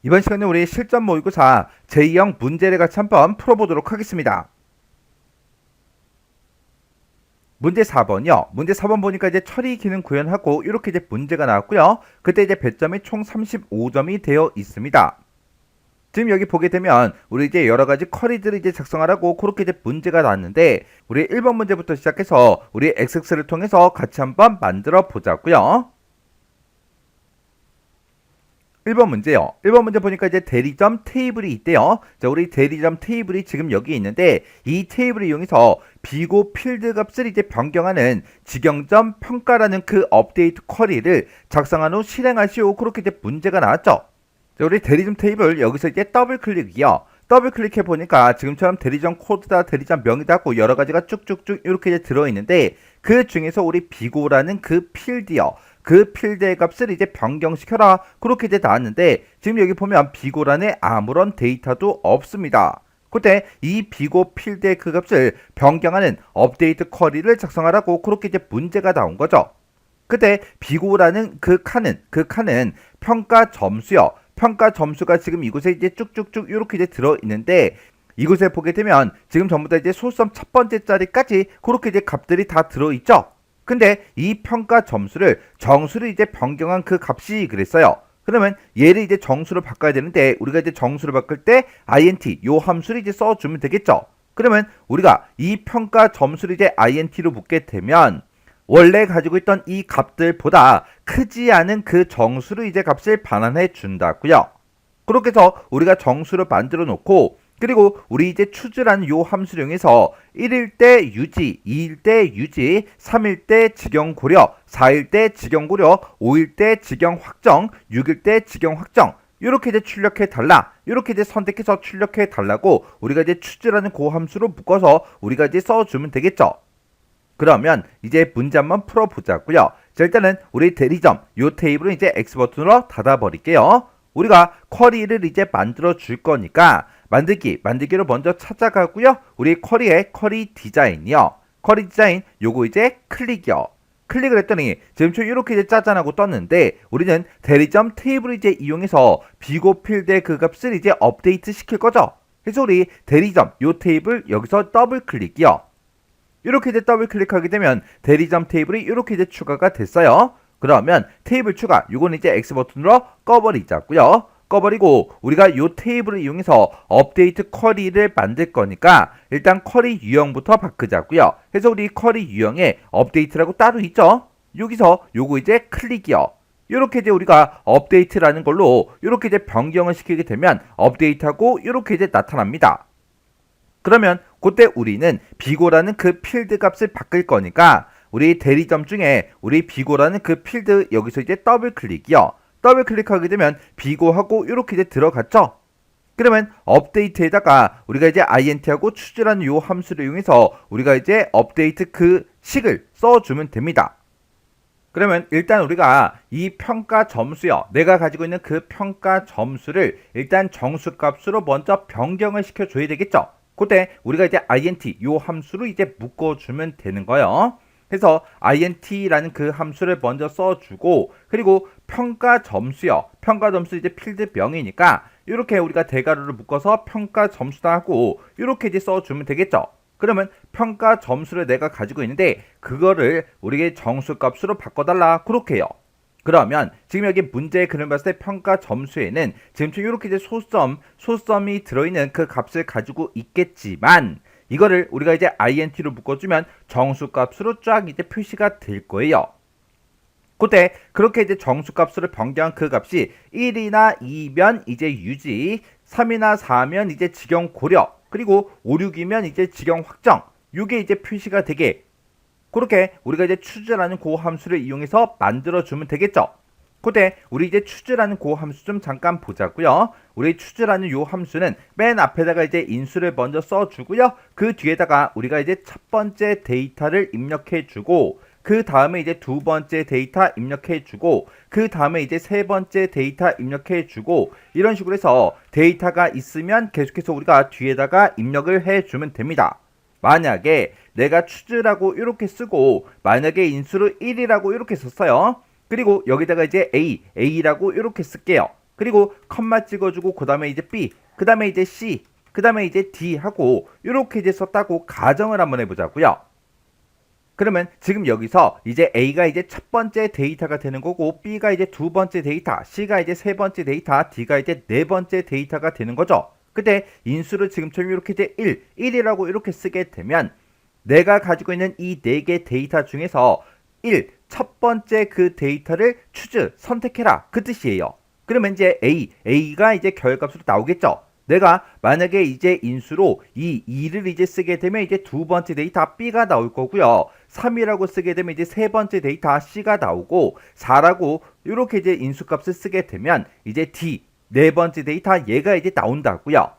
이번 시간에 우리 실전 모의고사 제2형 문제를 같이 한번 풀어보도록 하겠습니다. 문제 4번이요. 문제 4번 보니까 이제 처리 기능 구현하고 이렇게 이제 문제가 나왔고요. 그때 이제 배점이 총 35점이 되어 있습니다. 지금 여기 보게 되면 우리 이제 여러 가지 쿼리들을 이제 작성하라고 그렇게 이제 문제가 나왔는데 우리 1번 문제부터 시작해서 우리 XX를 통해서 같이 한번 만들어 보자고요. 1번 문제요. 1번 문제 보니까 이제 대리점 테이블이 있대요. 자, 우리 대리점 테이블이 지금 여기 있는데 이 테이블을 이용해서 비고 필드 값을 이제 변경하는 직영점 평가라는 그 업데이트 쿼리를 작성한 후 실행하시오. 그렇게 이제 문제가 나왔죠. 자, 우리 대리점 테이블 여기서 이제 더블 클릭이요. 더블 클릭해 보니까 지금처럼 대리점 코드다, 대리점 명이다 하고 여러 가지가 쭉쭉쭉 이렇게 이제 들어 있는데 그 중에서 우리 비고라는 그 필드요. 그 필드의 값을 이제 변경시켜라. 그렇게 이제 나왔는데 지금 여기 보면 비고란에 아무런 데이터도 없습니다. 그때 이 비고 필드의 그 값을 변경하는 업데이트 쿼리를 작성하라고 그렇게 이제 문제가 나온 거죠. 그때 비고라는 그 칸은 평가 점수요. 평가 점수가 지금 이곳에 이제 쭉쭉쭉 이렇게 이제 들어 있는데 이곳에 보게 되면 지금 전부 다 이제 소수점 첫 번째 자리까지 그렇게 이제 값들이 다 들어 있죠. 근데 이 평가 점수를 정수를 이제 변경한 그 값이 그랬어요. 그러면 얘를 이제 정수로 바꿔야 되는데 우리가 이제 정수로 바꿀 때 int 요 함수를 이제 써주면 되겠죠. 그러면 우리가 이 평가 점수를 이제 int로 묶게 되면 원래 가지고 있던 이 값들보다 크지 않은 그 정수를 이제 값을 반환해 준다고요. 그렇게 해서 우리가 정수를 만들어 놓고 그리고 우리 이제 추즈라는 요 함수를 이용해서 1일 때 유지, 2일 때 유지, 3일 때 직영 고려, 4일 때 직영 고려, 5일 때 직영 확정, 6일 때 직영 확정 이렇게 이제 출력해 달라. 이렇게 이제 선택해서 출력해 달라고 우리가 이제 추즈라는 그 함수로 묶어서 우리가 이제 써주면 되겠죠. 그러면 이제 문제 한번 풀어보자고요. 자, 일단은 우리 대리점 요 테이블은 이제 X 버튼으로 닫아버릴게요. 우리가 쿼리를 이제 만들어 줄 거니까 만들기로 먼저 찾아가고요. 우리 쿼리의 쿼리 디자인이요. 쿼리 디자인 요거 이제 클릭이요. 클릭을 했더니 지금 이렇게 이제 짜잔하고 떴는데 우리는 대리점 테이블을 이제 이용해서 비고 필드의 그 값을 이제 업데이트 시킬 거죠. 그래서 우리 대리점 요 테이블 여기서 더블 클릭이요. 이렇게 이제 더블 클릭하게 되면 대리점 테이블이 이렇게 이제 추가가 됐어요. 그러면 테이블 추가 요거는 이제 X 버튼으로 꺼버리자고요. 꺼버리고 우리가 요 테이블을 이용해서 업데이트 쿼리를 만들 거니까 일단 쿼리 유형부터 바꾸자고요. 그래서 우리 쿼리 유형에 업데이트라고 따로 있죠. 여기서 요거 이제 클릭이요. 이렇게 이제 우리가 업데이트라는 걸로 이렇게 이제 변경을 시키게 되면 업데이트하고 이렇게 이제 나타납니다. 그러면 그때 우리는 비고라는 그 필드 값을 바꿀 거니까 우리 대리점 중에 우리 비고라는 그 필드 여기서 이제 더블 클릭이요. 더블 클릭하게 되면 비고하고 이렇게 이제 들어갔죠. 그러면 업데이트에다가 우리가 이제 int하고 추즈라는 요 함수를 이용해서 우리가 이제 업데이트 그 식을 써주면 됩니다. 그러면 일단 우리가 이 평가 점수요. 내가 가지고 있는 그 평가 점수를 일단 정수값으로 먼저 변경을 시켜줘야 되겠죠. 그때 우리가 이제 int 요 함수로 이제 묶어주면 되는 거예요. 그래서 int라는 그 함수를 먼저 써주고 그리고 평가 점수요. 평가 점수 이제 필드 명이니까 이렇게 우리가 대괄호를 묶어서 평가 점수다 하고 이렇게 이제 써주면 되겠죠. 그러면 평가 점수를 내가 가지고 있는데 그거를 우리의 정수값으로 바꿔달라 그렇게 해요. 그러면 지금 여기 문제의 그림을 봤을 때 평가 점수에는 지금 이렇게 이제 소수점이 들어있는 그 값을 가지고 있겠지만 이거를 우리가 이제 int로 묶어주면 정수값으로 쫙 이제 표시가 될 거예요. 그때 그렇게 이제 정수값으로 변경한 그 값이 1이나 2면 이제 유지, 3이나 4면 이제 직영 고려, 그리고 5, 6이면 이제 직영 확정. 이게 이제 표시가 되게 그렇게 우리가 이제 추즈라는 그 함수를 이용해서 만들어주면 되겠죠. 그때 우리 이제 추즈라는 그 함수 좀 잠깐 보자고요. 우리 추즈라는 요 함수는 맨 앞에다가 이제 인수를 먼저 써주고요. 그 뒤에다가 우리가 이제 첫 번째 데이터를 입력해주고 그 다음에 이제 두 번째 데이터 입력해주고 그 다음에 이제 세 번째 데이터 입력해주고 이런 식으로 해서 데이터가 있으면 계속해서 우리가 뒤에다가 입력을 해주면 됩니다. 만약에 내가 추즈라고 이렇게 쓰고 만약에 인수를 1이라고 이렇게 썼어요. 그리고 여기다가 이제 A라고 이렇게 쓸게요. 그리고 컴마 찍어주고 그 다음에 이제 B, 그 다음에 이제 C, 그 다음에 이제 D 하고 이렇게 이제 썼다고 가정을 한번 해보자고요. 그러면 지금 여기서 이제 A가 이제 첫 번째 데이터가 되는 거고 B가 이제 두 번째 데이터, C가 이제 세 번째 데이터, D가 이제 네 번째 데이터가 되는 거죠. 근데 인수를 지금처럼 이렇게 이제 1이라고 이렇게 쓰게 되면 내가 가지고 있는 이 네 개 데이터 중에서 첫 번째 그 데이터를 선택해라 그 뜻이에요. 그러면 이제 A가 이제 결과값으로 나오겠죠. 내가 만약에 이제 인수로 이 2를 이제 쓰게 되면 이제 두 번째 데이터 B가 나올 거고요. 3이라고 쓰게 되면 이제 세 번째 데이터 C가 나오고 4라고 이렇게 이제 인수값을 쓰게 되면 이제 D 네 번째 데이터 얘가 이제 나온다고요.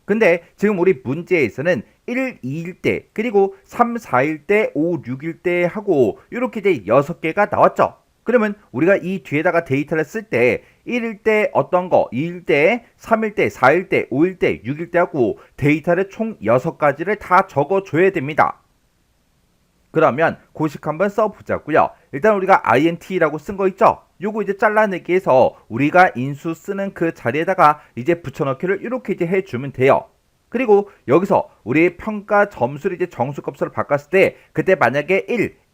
근데 지금 우리 문제에서는 1, 2일 때 그리고 3, 4일 때 5, 6일 때 하고 이렇게 이제 6개가 나왔죠. 그러면 우리가 이 뒤에다가 데이터를 쓸 때 1일 때 어떤 거, 2일 때, 3일 때, 4일 때, 5일 때, 6일 때 하고 데이터를 총 6가지를 다 적어줘야 됩니다. 그러면 고식 한번 써보자고요. 일단 우리가 int라고 쓴 거 있죠? 요거 이제 잘라내기 해서 우리가 인수 쓰는 그 자리에다가 이제 붙여넣기를 이렇게 이제 해주면 돼요. 그리고 여기서 우리 평가 점수를 이제 정수값으로 바꿨을 때 그때 만약에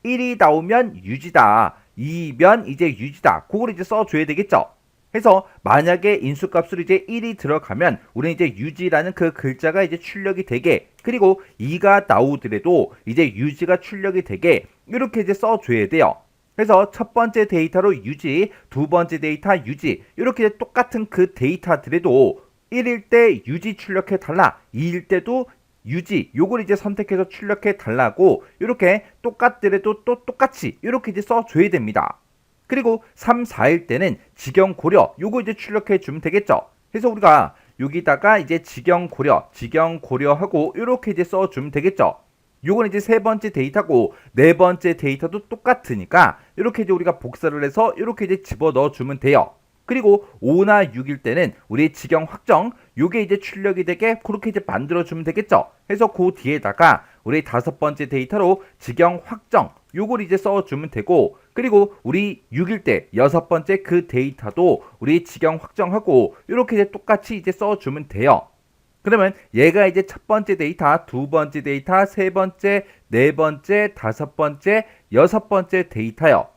1이 나오면 유지다. 2면 이제 유지다. 그걸 이제 써줘야 되겠죠. 해서 만약에 인수값으로 이제 1이 들어가면 우리는 이제 유지라는 그 글자가 이제 출력이 되게 그리고 2가 나오더라도 이제 유지가 출력이 되게 이렇게 이제 써줘야 돼요. 그래서 첫 번째 데이터로 유지, 두 번째 데이터 유지 이렇게 똑같은 그 데이터들에도 1일 때 유지 출력해 달라, 2일 때도 유지 요걸 이제 선택해서 출력해 달라고 이렇게 똑같더라도 또 똑같이 이렇게 이제 써줘야 됩니다. 그리고 3, 4일 때는 지경 고려 요거 이제 출력해 주면 되겠죠. 그래서 우리가 여기다가 이제 지경 고려하고 이렇게 이제 써주면 되겠죠. 요건 이제 세 번째 데이터고 네 번째 데이터도 똑같으니까 이렇게 이제 우리가 복사를 해서 이렇게 이제 집어 넣어 주면 돼요. 그리고 5나 6일 때는 우리 지경 확정 요게 이제 출력이 되게 그렇게 이제 만들어 주면 되겠죠. 그래서 그 뒤에다가 우리 다섯 번째 데이터로 지경 확정 요걸 이제 써주면 되고 그리고 우리 6일 때 여섯 번째 그 데이터도 우리 지경 확정하고 이렇게 이제 똑같이 이제 써주면 돼요. 그러면 얘가 이제 첫 번째 데이터, 두 번째 데이터, 세 번째, 네 번째, 다섯 번째, 여섯 번째 데이터요.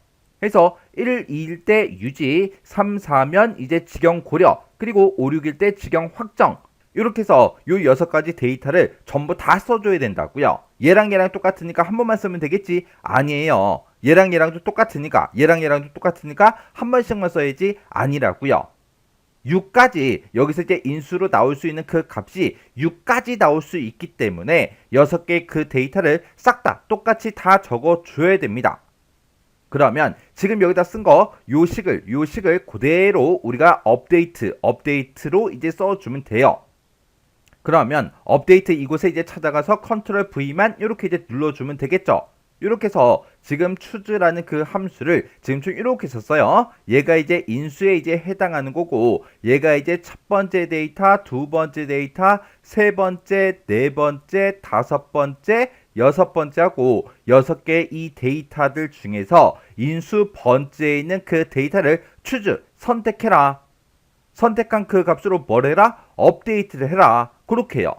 해서 1, 2일 때 유지, 3, 4면 이제 지경 고려, 그리고 5, 6일 때 지경 확정. 이렇게 해서 요 6가지 데이터를 전부 다 써줘야 된다고요. 얘랑 똑같으니까 한 번만 쓰면 되겠지? 아니에요. 얘랑도 똑같으니까 얘랑도 똑같으니까 한 번씩만 써야지 아니라고요. 6까지 여기서 이제 인수로 나올 수 있는 그 값이 6까지 나올 수 있기 때문에 6개 그 데이터를 싹 다 똑같이 다 적어줘야 됩니다. 그러면 지금 여기다 쓴 거 요 식을 그대로 우리가 업데이트로 이제 써주면 돼요. 그러면 업데이트 이곳에 이제 찾아가서 컨트롤 V만 이렇게 이제 눌러주면 되겠죠. 이렇게 해서 지금 choose라는 그 함수를 지금 좀 이렇게 썼어요. 얘가 이제 인수에 이제 해당하는 거고 얘가 이제 첫 번째 데이터, 두 번째 데이터, 세 번째, 네 번째, 다섯 번째, 여섯 번째 하고 6개 이 데이터들 중에서 인수 번째에 있는 그 데이터를 choose, 선택해라. 선택한 그 값으로 뭘 해라? 업데이트를 해라. 그렇게 해요.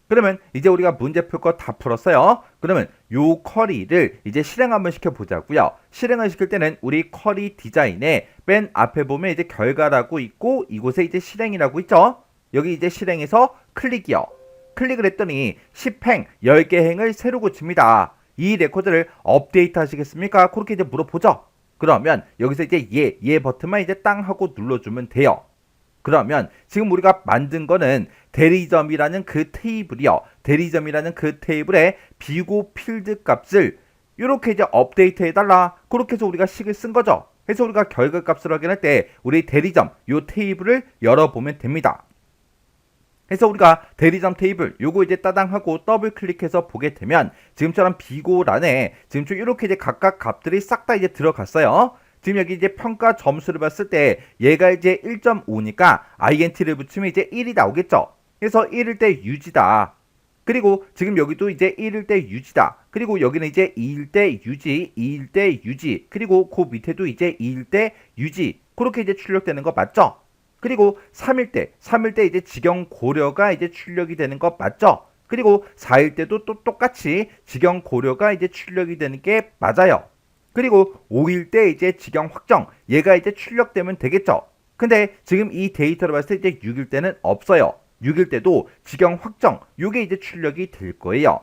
그러면 이제 우리가 문제 풀 거 다 풀었어요. 그러면 요 쿼리를 이제 실행 한번 시켜보자고요. 실행을 시킬 때는 우리 쿼리 디자인에 맨 앞에 보면 이제 결과라고 있고 이곳에 이제 실행이라고 있죠. 여기 이제 실행해서 클릭이요. 클릭을 했더니 10행, 10개 행을 새로 고칩니다. 이 레코드를 업데이트 하시겠습니까? 그렇게 이제 물어보죠. 그러면 여기서 이제 얘 버튼만 이제 땅 하고 눌러주면 돼요. 그러면 지금 우리가 만든 거는 대리점이라는 그 테이블이요. 대리점이라는 그 테이블에 비고 필드 값을 이렇게 이제 업데이트 해달라. 그렇게 해서 우리가 식을 쓴 거죠. 그래서 우리가 결과 값을 확인할 때 우리 대리점 요 테이블을 열어보면 됩니다. 그래서 우리가 대리점 테이블 요거 이제 따당하고 더블 클릭해서 보게 되면 지금처럼 비고란에 지금 좀 이렇게 이제 각각 값들이 싹 다 이제 들어갔어요. 지금 여기 이제 평가 점수를 봤을 때 얘가 이제 1.5니까 int를 붙이면 이제 1이 나오겠죠. 그래서 1일 때 유지다. 그리고 지금 여기도 이제 1일 때 유지다. 그리고 여기는 이제 2일 때 유지, 2일 때 유지. 그리고 그 밑에도 이제 2일 때 유지. 그렇게 이제 출력되는 거 맞죠? 그리고 3일 때 이제 직영 고려가 이제 출력이 되는 거 맞죠? 그리고 4일 때도 또 똑같이 직영 고려가 이제 출력이 되는 게 맞아요. 그리고 5일 때 이제 직영 확정, 얘가 이제 출력되면 되겠죠? 근데 지금 이 데이터를 봤을 때 이제 6일 때는 없어요. 6일 때도 직영 확정, 요게 이제 출력이 될 거예요.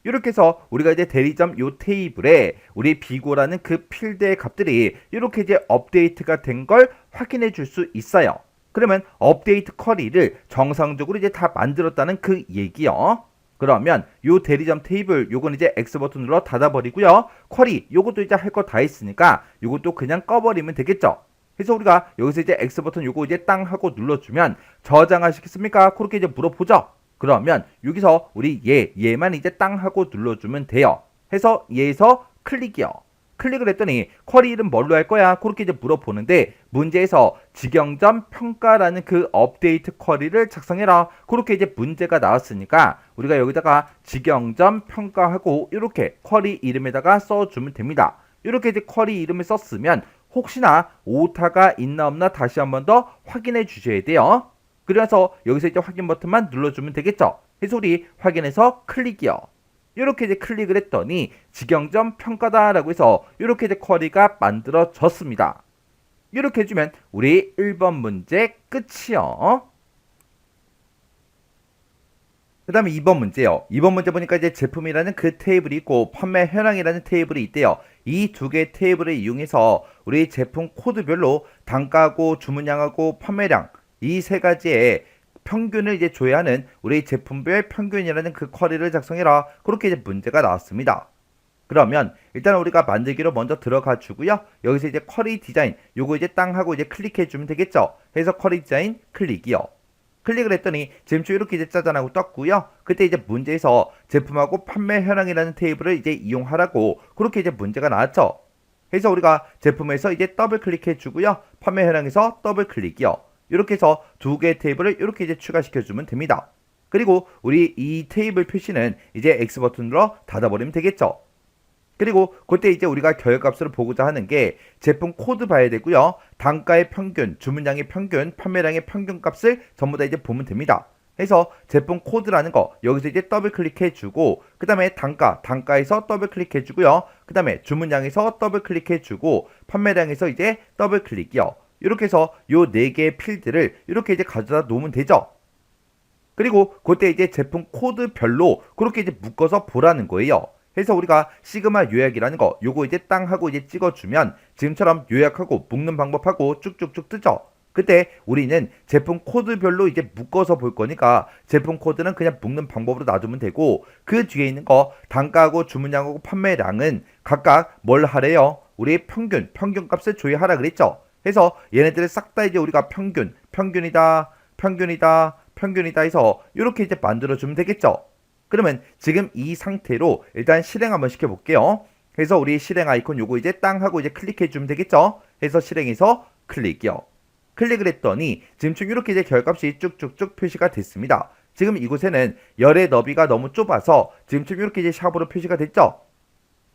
이렇게 해서 우리가 이제 대리점 요 테이블에 우리 비고라는 그 필드의 값들이 이렇게 이제 업데이트가 된 걸 확인해 줄 수 있어요. 그러면 업데이트 쿼리를 정상적으로 이제 다 만들었다는 그 얘기요. 그러면 요 대리점 테이블 요건 이제 X 버튼 눌러 닫아버리고요. 쿼리 요것도 이제 할 거 다 했으니까 요것도 그냥 꺼버리면 되겠죠. 그래서 우리가 여기서 이제 X 버튼 요거 이제 땅 하고 눌러주면 저장하시겠습니까? 그렇게 이제 물어보죠. 그러면 여기서 우리 얘만 이제 땅 하고 눌러주면 돼요. 해서 얘에서 클릭이요. 클릭을 했더니 쿼리 이름 뭘로 할 거야? 그렇게 이제 물어보는데 문제에서 직영점 평가라는 그 업데이트 쿼리를 작성해라. 그렇게 이제 문제가 나왔으니까 우리가 여기다가 직영점 평가하고 이렇게 쿼리 이름에다가 써주면 됩니다. 이렇게 이제 쿼리 이름을 썼으면 혹시나 오타가 있나 없나 다시 한 번 더 확인해 주셔야 돼요. 그래서 여기서 이제 확인 버튼만 눌러주면 되겠죠. 그래서 우리 확인해서 클릭이요. 이렇게 이제 클릭을 했더니 직영점 평가다라고 해서 이렇게 이제 쿼리가 만들어졌습니다. 이렇게 해주면 우리 1번 문제 끝이요. 그 다음에 2번 문제요. 2번 문제 보니까 이제 제품이라는 그 테이블이 있고 판매 현황이라는 테이블이 있대요. 이 두 개의 테이블을 이용해서 우리 제품 코드별로 단가하고 주문량하고 판매량 이 세 가지의 평균을 이제 조회하는 우리 제품별 평균이라는 그 쿼리를 작성해라. 그렇게 이제 문제가 나왔습니다. 그러면 일단 우리가 만들기로 먼저 들어가 주고요. 여기서 이제 쿼리 디자인 요거 이제 땅 하고 이제 클릭해 주면 되겠죠. 그래서 쿼리 디자인 클릭이요. 클릭을 했더니 지금 이렇게 이제 짜잔하고 떴고요. 그때 이제 문제에서 제품하고 판매 현황이라는 테이블을 이제 이용하라고 그렇게 이제 문제가 나왔죠. 그래서 우리가 제품에서 이제 더블 클릭해 주고요. 판매 현황에서 더블 클릭이요. 이렇게 해서 두 개의 테이블을 이렇게 이제 추가시켜 주면 됩니다. 그리고 우리 이 테이블 표시는 이제 X 버튼으로 닫아버리면 되겠죠. 그리고 그때 이제 우리가 결과값을 보고자 하는 게 제품 코드 봐야 되고요. 단가의 평균, 주문량의 평균, 판매량의 평균 값을 전부 다 이제 보면 됩니다. 그래서 제품 코드라는 거 여기서 이제 더블 클릭해 주고 그 다음에 단가에서 더블 클릭해 주고요. 그 다음에 주문량에서 더블 클릭해 주고 판매량에서 이제 더블 클릭이요. 이렇게 해서 요 네 개의 필드를 이렇게 이제 가져다 놓으면 되죠. 그리고 그때 이제 제품 코드별로 그렇게 이제 묶어서 보라는 거예요. 그래서 우리가 시그마 요약이라는 거 요거 이제 땅 하고 이제 찍어주면 지금처럼 요약하고 묶는 방법하고 쭉쭉쭉 뜨죠. 그때 우리는 제품 코드별로 이제 묶어서 볼 거니까 제품 코드는 그냥 묶는 방법으로 놔두면 되고 그 뒤에 있는 거 단가하고 주문량하고 판매량은 각각 뭘 하래요? 우리 평균 값을 조회하라 그랬죠. 그래서 얘네들을 싹 다 이제 우리가 평균이다 해서 이렇게 이제 만들어주면 되겠죠. 그러면 지금 이 상태로 일단 실행 한번 시켜볼게요. 그래서 우리 실행 아이콘 요거 이제 땅 하고 이제 클릭해주면 되겠죠. 그래서 실행해서 클릭이요. 클릭을 했더니 지금 이렇게 이제 결값이 쭉쭉쭉 표시가 됐습니다. 지금 이곳에는 열의 너비가 너무 좁아서 지금 이렇게 이제 샵으로 표시가 됐죠.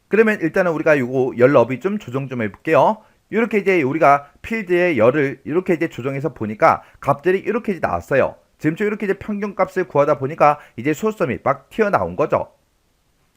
그러면 일단은 우리가 요거 열 너비 좀 조정 좀 해볼게요. 이렇게 이제 우리가 필드의 열을 이렇게 이제 조정해서 보니까 값들이 이렇게 이제 나왔어요. 지금 이렇게 이제 평균 값을 구하다 보니까 이제 소수점이 막 튀어나온 거죠.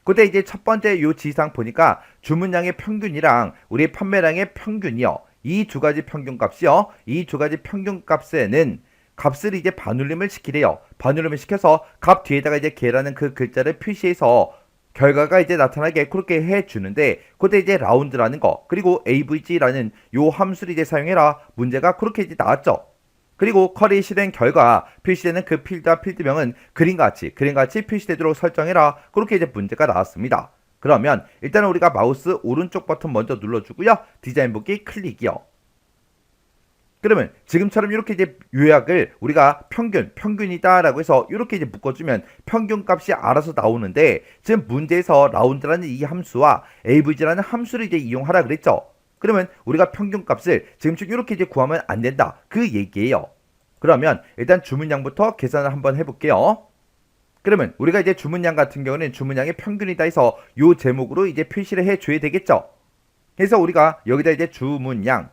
그때 이제 첫 번째 요 지상 보니까 주문량의 평균이랑 우리 판매량의 평균이요. 이 두 가지 평균 값이요. 이 두 가지 평균 값에는 값을 이제 반올림을 시키래요. 반올림을 시켜서 값 뒤에다가 이제 개라는 그 글자를 표시해서 결과가 이제 나타나게 그렇게 해주는데 그때 이제 라운드라는 거 그리고 avg라는 요 함수를 이제 사용해라 문제가 그렇게 이제 나왔죠. 그리고 쿼리 실행 결과 표시되는 그 필드와 필드명은 그림같이 표시되도록 설정해라 그렇게 이제 문제가 나왔습니다. 그러면 일단은 우리가 마우스 오른쪽 버튼 먼저 눌러주고요. 디자인 보기 클릭이요. 그러면 지금처럼 이렇게 이제 요약을 우리가 평균이다라고 해서 이렇게 이제 묶어주면 평균 값이 알아서 나오는데 지금 문제에서 라운드라는 이 함수와 avg라는 함수를 이제 이용하라 그랬죠. 그러면 우리가 평균 값을 지금 이렇게 이제 구하면 안 된다 그 얘기예요. 그러면 일단 주문량부터 계산을 한번 해볼게요. 그러면 우리가 이제 주문량 같은 경우는 주문량의 평균이다 해서 요 제목으로 이제 표시를 해줘야 되겠죠. 그래서 우리가 여기다 이제 주문량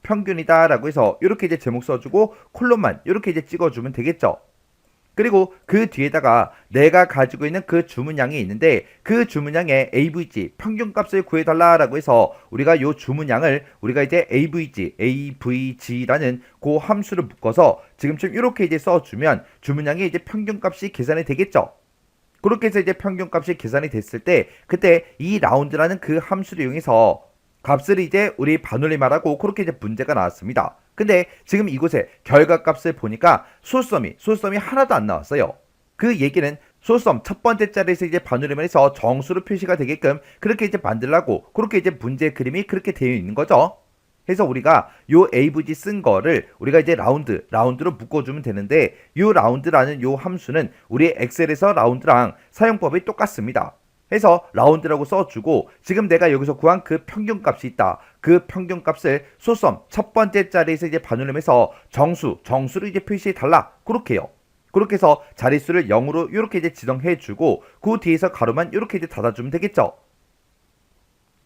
평균이다라고 해서 이렇게 이제 제목 써주고 콜론만 이렇게 이제 찍어주면 되겠죠. 그리고 그 뒤에다가 내가 가지고 있는 그 주문량이 있는데 그 주문량의 AVG 평균값을 구해달라라고 해서 우리가 요 주문량을 우리가 이제 AVG라는 그 함수를 묶어서 지금쯤 이렇게 이제 써주면 주문량의 이제 평균값이 계산이 되겠죠. 그렇게 해서 이제 평균값이 계산이 됐을 때 그때 이 라운드라는 그 함수를 이용해서 값을 이제 우리 반올림하라고 그렇게 이제 문제가 나왔습니다. 근데 지금 이곳에 결과값을 보니까 소수섬이 하나도 안 나왔어요. 그 얘기는 소수섬 첫 번째 자리에서 이제 반올림을 해서 정수로 표시가 되게끔 그렇게 이제 만들라고 그렇게 이제 문제 그림이 그렇게 되어 있는 거죠. 그래서 우리가 요 AVG 쓴 거를 우리가 이제 라운드로 묶어주면 되는데 요 라운드라는 요 함수는 우리 엑셀에서 라운드랑 사용법이 똑같습니다. 해서 라운드라고 써주고 지금 내가 여기서 구한 그 평균값이 있다. 그 평균값을 소수섬 첫 번째 자리에서 이제 반올림해서 정수로 이제 표시해 달라. 그렇게요. 그렇게 해서 자릿수를 0으로 이렇게 이제 지정해주고 그 뒤에서 가로만 이렇게 이제 닫아주면 되겠죠.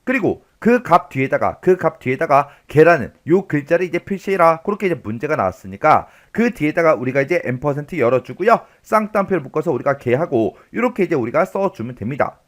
그리고 그 값 뒤에다가 개라는 요 글자를 이제 표시해라. 그렇게 이제 문제가 나왔으니까 그 뒤에다가 우리가 이제 M% 열어주고요. 쌍따옴표를 묶어서 우리가 개하고 이렇게 이제 우리가 써주면 됩니다.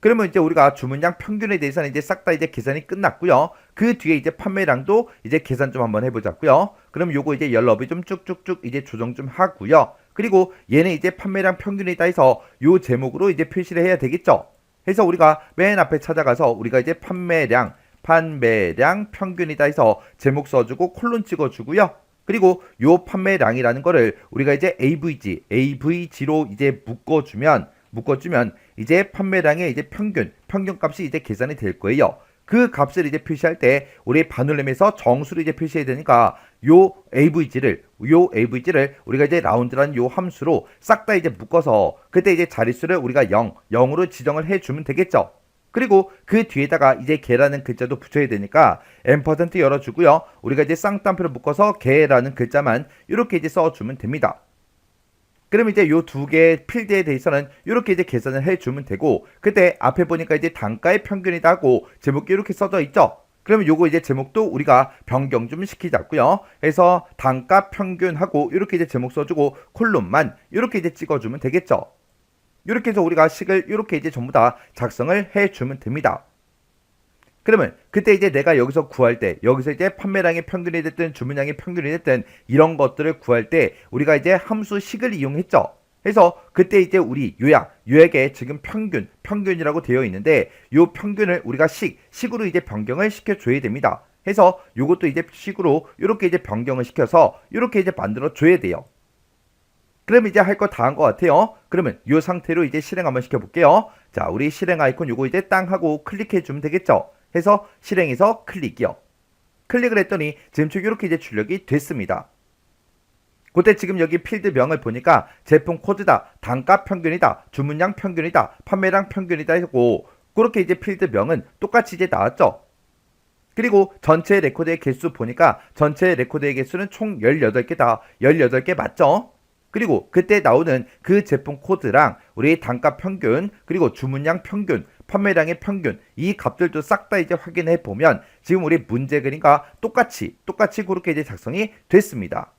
그러면 이제 우리가 주문량 평균에 대해서는 이제 싹 다 이제 계산이 끝났고요. 그 뒤에 이제 판매량도 이제 계산 좀 한번 해보자고요. 그럼 요거 이제 열너비 좀 쭉쭉쭉 이제 조정 좀 하고요. 그리고 얘는 이제 판매량 평균이다 해서 요 제목으로 이제 표시를 해야 되겠죠. 해서 우리가 맨 앞에 찾아가서 우리가 이제 판매량 평균이다 해서 제목 써주고 콜론 찍어주고요. 그리고 요 판매량이라는 거를 우리가 이제 AVG로 이제 묶어주면 이제 판매량의 이제 평균값이 이제 계산이 될 거예요. 그 값을 이제 표시할 때 우리 반올림에서 정수를 이제 표시해야 되니까 요 AVG를 우리가 이제 라운드라는 요 함수로 싹 다 이제 묶어서 그때 이제 자릿수를 우리가 0으로 지정을 해주면 되겠죠. 그리고 그 뒤에다가 이제 개라는 글자도 붙여야 되니까 M% 열어주고요. 우리가 이제 쌍따옴표를 묶어서 개라는 글자만 이렇게 이제 써주면 됩니다. 그럼 이제 요 두 개의 필드에 대해서는 이렇게 이제 계산을 해주면 되고 그때 앞에 보니까 이제 단가의 평균이다 하고 제목이 이렇게 써져 있죠. 그러면 요거 이제 제목도 우리가 변경 좀 시키자고요. 그래서 단가 평균하고 이렇게 이제 제목 써주고 콜론만 이렇게 이제 찍어주면 되겠죠. 이렇게 해서 우리가 식을 이렇게 이제 전부 다 작성을 해주면 됩니다. 그러면 그때 이제 내가 여기서 구할 때 여기서 이제 판매량의 평균이 됐든 주문량의 평균이 됐든 이런 것들을 구할 때 우리가 이제 함수식을 이용했죠. 그래서 그때 이제 우리 요약에 지금 평균이라고 되어 있는데 요 평균을 우리가 식으로 이제 변경을 시켜줘야 됩니다. 해서 요것도 이제 식으로 이렇게 이제 변경을 시켜서 이렇게 이제 만들어 줘야 돼요. 그럼 이제 할 거 다 한 것 같아요. 그러면 요 상태로 이제 실행 한번 시켜볼게요. 자, 우리 실행 아이콘 요거 이제 땅 하고 클릭해 주면 되겠죠. 해서 실행해서 클릭이요. 클릭을 했더니 지금 이렇게 이제 출력이 됐습니다. 그때 지금 여기 필드명을 보니까 제품 코드다, 단가 평균이다, 주문량 평균이다, 판매량 평균이다 하고 그렇게 이제 필드명은 똑같이 이제 나왔죠. 그리고 전체 레코드의 개수 보니까 전체 레코드의 개수는 총 18개다. 18개 맞죠? 그리고 그때 나오는 그 제품 코드랑 우리 단가 평균 그리고 주문량 평균 판매량의 평균 이 값들도 싹 다 이제 확인해 보면 지금 우리 문제 그림과 똑같이 그렇게 이제 작성이 됐습니다.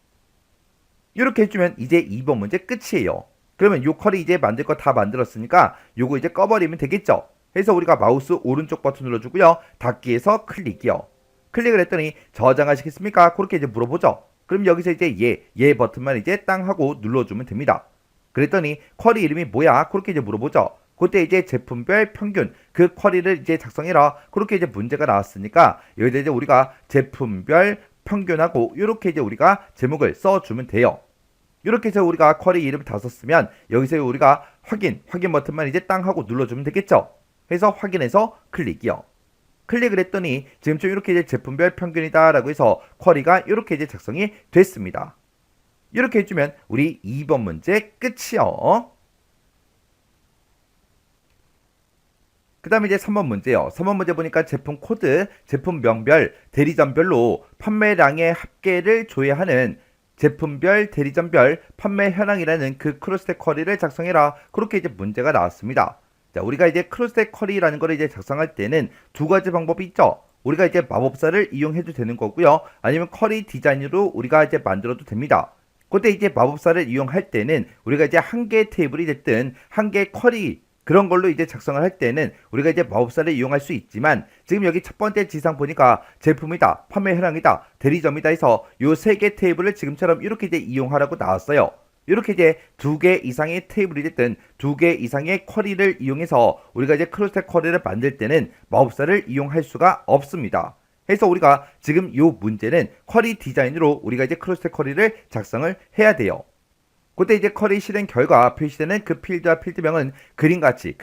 이렇게 해주면 이제 2번 문제 끝이에요. 그러면 요 컬이 이제 만들 거 다 만들었으니까 요거 이제 꺼버리면 되겠죠. 해서 우리가 마우스 오른쪽 버튼 눌러주고요. 닫기에서 클릭이요. 클릭을 했더니 저장하시겠습니까? 그렇게 이제 물어보죠. 그럼 여기서 이제 얘 버튼만 이제 땅 하고 눌러주면 됩니다. 그랬더니 쿼리 이름이 뭐야? 그렇게 이제 물어보죠. 그때 이제 제품별 평균 그 쿼리를 이제 작성해라. 그렇게 이제 문제가 나왔으니까 여기다 이제 우리가 제품별 평균하고 이렇게 이제 우리가 제목을 써주면 돼요. 이렇게 해서 우리가 쿼리 이름 다 썼으면 여기서 우리가 확인 버튼만 이제 땅 하고 눌러주면 되겠죠. 그래서 확인해서 클릭이요. 클릭을 했더니 지금쯤 이렇게 이제 제품별 평균이다 라고 해서 쿼리가 이렇게 이제 작성이 됐습니다. 이렇게 해주면 우리 2번 문제 끝이요. 그 다음에 이제 3번 문제요. 3번 문제 보니까 제품 코드, 제품명별, 대리점별로 판매량의 합계를 조회하는 제품별, 대리점별, 판매 현황이라는 그 크로스텍 쿼리를 작성해라. 그렇게 이제 문제가 나왔습니다. 자, 우리가 이제 크로스텍 쿼리라는 거를 이제 작성할 때는 두 가지 방법이 있죠. 우리가 이제 마법사를 이용해도 되는 거고요. 아니면 쿼리 디자인으로 우리가 이제 만들어도 됩니다. 그때 이제 마법사를 이용할 때는 우리가 이제 한 개의 테이블이 됐든 한 개의 쿼리 그런 걸로 이제 작성을 할 때는 우리가 이제 마법사를 이용할 수 있지만 지금 여기 첫 번째 지상 보니까 제품이다, 판매 현황이다, 대리점이다 해서 요 세 개 테이블을 지금처럼 이렇게 이제 이용하라고 나왔어요. 이렇게 이제 두 개 이상의 테이블이 됐든 두 개 이상의 쿼리를 이용해서 우리가 이제 크로스텍 쿼리를 만들 때는 마법사를 이용할 수가 없습니다. 그래서 우리가 지금 요 문제는 쿼리 디자인으로 우리가 이제 크로스텍 쿼리를 작성을 해야 돼요. 그때 이제 쿼리 실행 결과 표시되는 그 필드와 필드명은 그림같이